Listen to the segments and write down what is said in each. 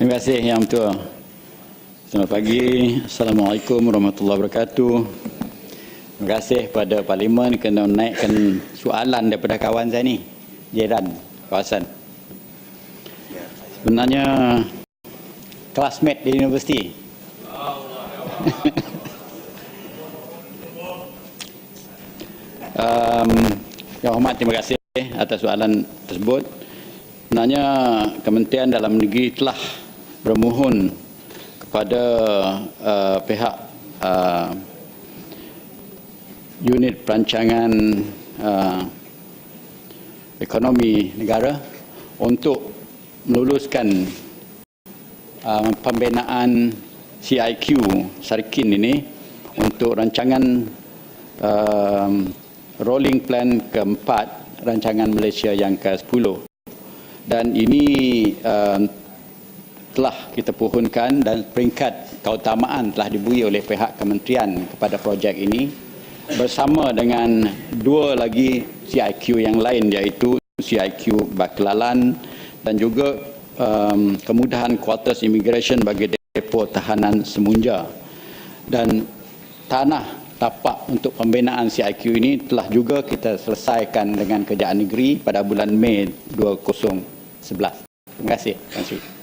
Terima kasih Yang Ketua. Selamat pagi. Assalamualaikum warahmatullahi wabarakatuh. Terima kasih kepada Parlimen kerana menaikkan soalan daripada kawan saya ni, jiran kawasan. Sebenarnya classmate di universiti. Yang Hormat, terima kasih atas soalan tersebut. Sebenarnya Kementerian Dalam Negeri telah bermohon kepada pihak unit perancangan ekonomi negara untuk meluluskan pembinaan CIQ Sarkin ini untuk rancangan rolling plan keempat rancangan Malaysia yang ke-10. Dan ini telah kita pohonkan dan peringkat keutamaan telah diberi oleh pihak kementerian kepada projek ini bersama dengan dua lagi CIQ yang lain, iaitu CIQ Baklalan dan juga kemudahan kuartus immigration bagi depo tahanan Semunja. Dan tanah tapak untuk pembinaan CIQ ini telah juga kita selesaikan dengan Kerajaan Negeri pada bulan Mei 2011. Terima kasih. Terima kasih.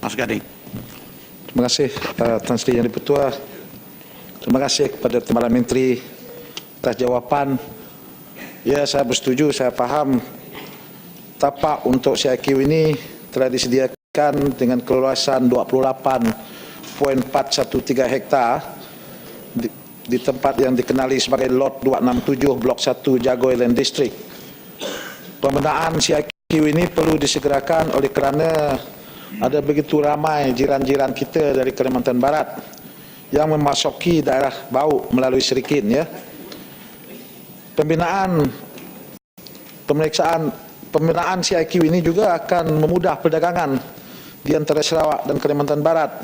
Mas Gading. Terima kasih Tan Sri Yang Di-Pertua. Terima kasih kepada Timbalan Menteri atas jawapan. Ya, saya bersetuju, saya faham tapak untuk CIQ ini telah disediakan dengan keluasan 28.413 hektar di tempat yang dikenali sebagai Lot 267 Blok 1 Jagoy Land District. Pembinaan CIQ ini perlu disegerakan oleh kerana ada begitu ramai jiran-jiran kita dari Kalimantan Barat yang memasuki daerah Bauk melalui Serikin. Ya. Pembinaan CIQ ini juga akan memudah perdagangan di antara Sarawak dan Kalimantan Barat.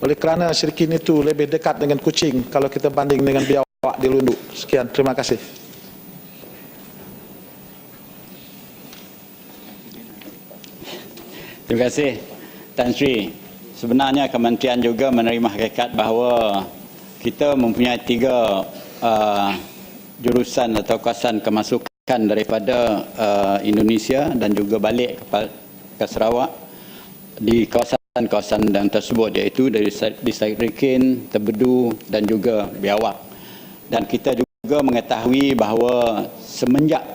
Oleh kerana Serikin itu lebih dekat dengan Kuching kalau kita banding dengan Biawak di Lundu. Sekian, terima kasih. Terima kasih Tan Sri. Sebenarnya kementerian juga menerima hakikat bahawa kita mempunyai tiga jurusan atau kawasan kemasukan daripada Indonesia dan juga balik ke Sarawak di kawasan-kawasan dan tersebut, iaitu dari Serikin, Tebedu dan juga Biawak. Dan kita juga mengetahui bahawa semenjak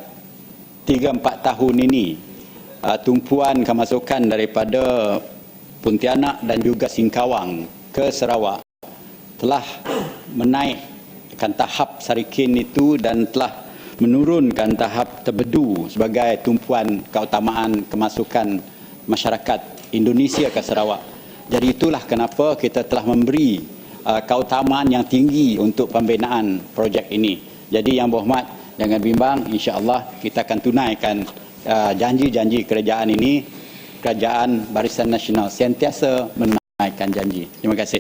3-4 tahun ini tumpuan kemasukan daripada Pontianak dan juga Singkawang ke Sarawak telah menaikkan tahap Serikin itu dan telah menurunkan tahap Tebedu sebagai tumpuan keutamaan kemasukan masyarakat Indonesia ke Sarawak. Jadi itulah kenapa kita telah memberi keutamaan yang tinggi untuk pembinaan projek ini. Jadi Yang Berhormat, jangan bimbang, insya-Allah kita akan tunaikan janji-janji kerajaan ini. Kerajaan Barisan Nasional sentiasa menunaikan janji. Terima kasih.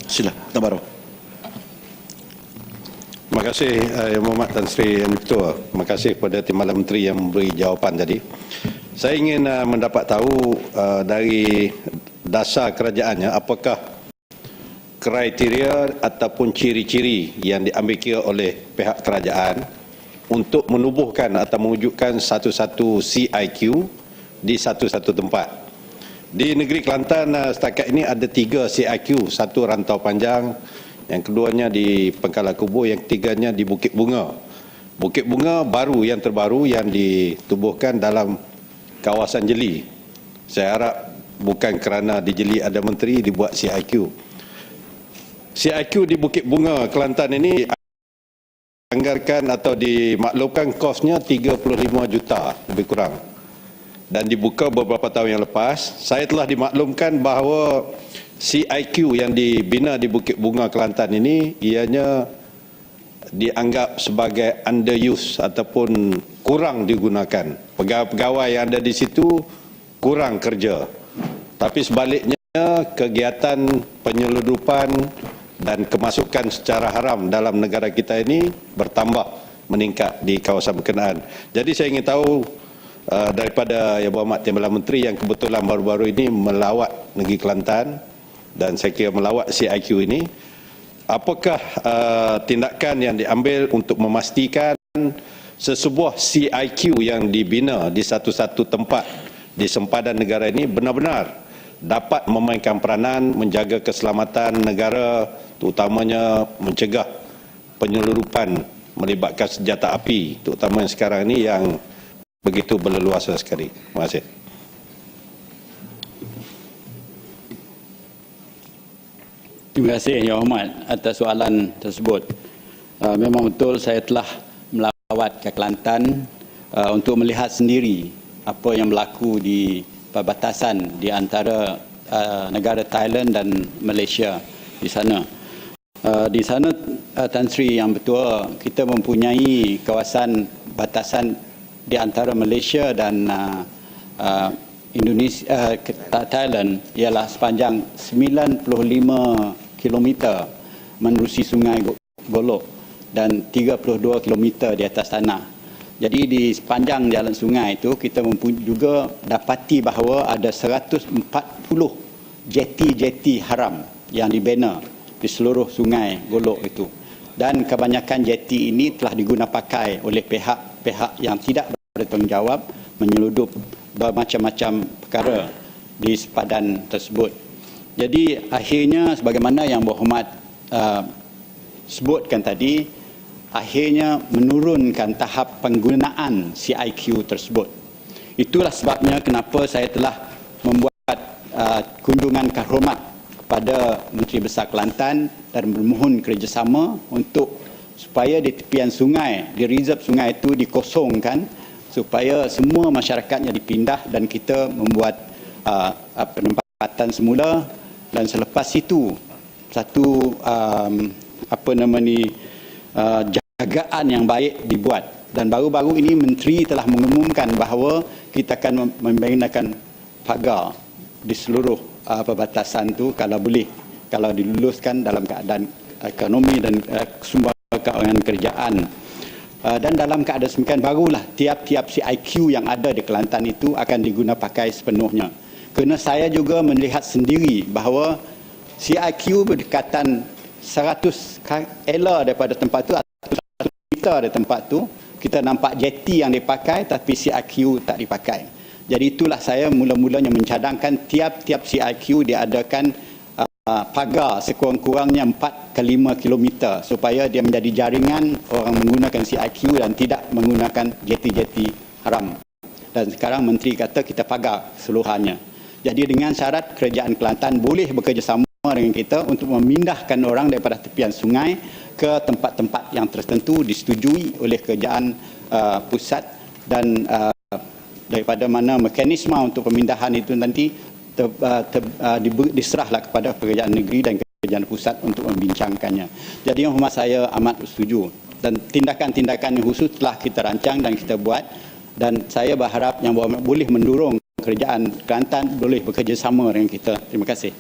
Sila, Tabarok. Terima kasih Yang Berhormat Tan Sri Yang Di-Pertua. Terima kasih kepada Timbalan Menteri yang memberi jawapan tadi. Saya ingin mendapat tahu dari dasar kerajaannya, apakah kriteria ataupun ciri-ciri yang diambil kira oleh pihak kerajaan untuk menubuhkan atau mewujudkan satu-satu CIQ di satu-satu tempat. Di negeri Kelantan setakat ini ada 3 CIQ, satu Rantau Panjang, yang keduanya di Pengkalan Kubur, yang ketiganya di Bukit Bunga. Bukit Bunga baru, yang terbaru yang ditubuhkan dalam kawasan Jeli. Saya harap bukan kerana di Jeli ada menteri dibuat CIQ. CIQ di Bukit Bunga Kelantan ini anggarkan atau dimaklumkan kosnya 35 juta lebih kurang, dan dibuka beberapa tahun yang lepas. Saya telah dimaklumkan bahawa CIQ yang dibina di Bukit Bunga Kelantan ini ianya dianggap sebagai underuse ataupun kurang digunakan. Pegawai-pegawai yang ada di situ kurang kerja. Tapi sebaliknya kegiatan penyeludupan dan kemasukan secara haram dalam negara kita ini bertambah, meningkat di kawasan berkenaan. Jadi saya ingin tahu daripada Yang Berhormat Timbalan Menteri yang kebetulan baru-baru ini melawat negeri Kelantan dan saya kira melawat CIQ ini. Apakah tindakan yang diambil untuk memastikan sesebuah CIQ yang dibina di satu-satu tempat di sempadan negara ini benar-benar dapat memainkan peranan menjaga keselamatan negara, terutamanya mencegah penyelundupan melibatkan senjata api, terutama yang sekarang ini yang begitu berleluasa sekali. Terima kasih. Terima kasih Yang Hormat atas soalan tersebut. Memang betul saya telah melawat ke Kelantan untuk melihat sendiri apa yang berlaku di perbatasan di antara negara Thailand dan Malaysia di sana. Di sana Tan Sri yang betul, kita mempunyai kawasan batasan di antara Malaysia dan Indonesia, Thailand ialah sepanjang 95 kilometer menerusi Sungai Golok dan 32 kilometer di atas tanah. Jadi di sepanjang jalan sungai itu kita juga dapati bahawa ada 140 jeti-jeti haram yang dibina di seluruh Sungai Golok itu. Dan kebanyakan jeti ini telah digunapakai oleh pihak-pihak yang tidak bertanggungjawab menyeludup bermacam-macam perkara di sempadan tersebut. Jadi akhirnya sebagaimana Yang Berhormat sebutkan tadi, akhirnya menurunkan tahap penggunaan CIQ tersebut. Itulah sebabnya kenapa saya telah membuat kunjungan hormat kepada Menteri Besar Kelantan dan bermohon kerjasama untuk supaya di tepian sungai, di reserve sungai itu dikosongkan supaya semua masyarakatnya dipindah dan kita membuat penempatan semula, dan selepas itu satu jagaan yang baik dibuat. Dan baru-baru ini Menteri telah mengumumkan bahawa kita akan membinakan pagar di seluruh perbatasan itu kalau boleh, kalau diluluskan dalam keadaan ekonomi dan sumber keuangan kerjaan. Dan dalam keadaan demikian barulah tiap-tiap CIQ yang ada di Kelantan itu akan digunapakai sepenuhnya. Kerana saya juga melihat sendiri bahawa CIQ berdekatan 100 ela daripada tempat itu atau 1 meter dari tempat itu, kita nampak jeti yang dipakai tapi CIQ tak dipakai. Jadi itulah saya mula-mulanya mencadangkan tiap-tiap CIQ diadakan pagar sekurang-kurangnya 4 ke 5 kilometer supaya dia menjadi jaringan orang menggunakan CIQ dan tidak menggunakan jeti-jeti haram. Dan sekarang Menteri kata kita pagar seluruhannya. Jadi dengan syarat Kerajaan Kelantan boleh bekerjasama dengan kita untuk memindahkan orang daripada tepian sungai ke tempat-tempat yang tertentu disetujui oleh Kerajaan Pusat, dan daripada mana mekanisme untuk pemindahan itu nanti diserahlah kepada Kerajaan Negeri dan Kerajaan Pusat untuk membincangkannya. Jadi Yang Hormat, saya amat setuju dan tindakan-tindakan yang khusus telah kita rancang dan kita buat, dan saya berharap Yang Berhormat boleh mendorong Kerajaan Kelantan boleh bekerjasama dengan kita. Terima kasih.